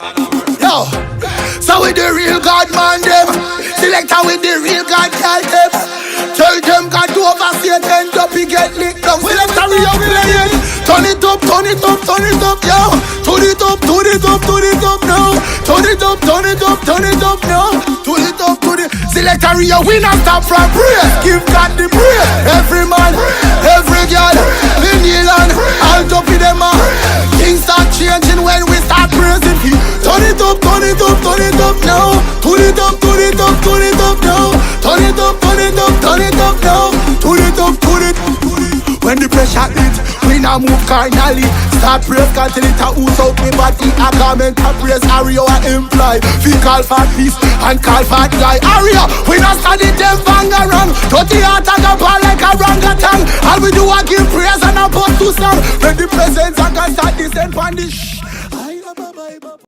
Yo, so with the real God man them, selector with the real God tell them. Tell them God to oversee it, end up he get licked down. Selector we are playing. Turn it up, turn it up, turn it up, yo. Turn it up, turn it up, turn it up now. Turn it up, turn it up, turn it up now. Turn it up, turn it. Selector we are winner, stop from praise. Give God the praise. Every man, every girl, in the land, all up in them man. Things start changing when we start praising Him. Turn it up, turn it up, turn it up now. Turn it up, turn it up, turn it up now. Turn it up, turn it up, turn it up now. Turn it up, turn it. When the pressure hit, we now move carnally. Start praise God till it a ooze out me body. A garment a praise Ario a imply. We call for peace and call for guy. Ario, we not study them bang around. Dirty heart a go ball like a orangutan. All we do a give praise and a bust to song. When the presence of God start descend on the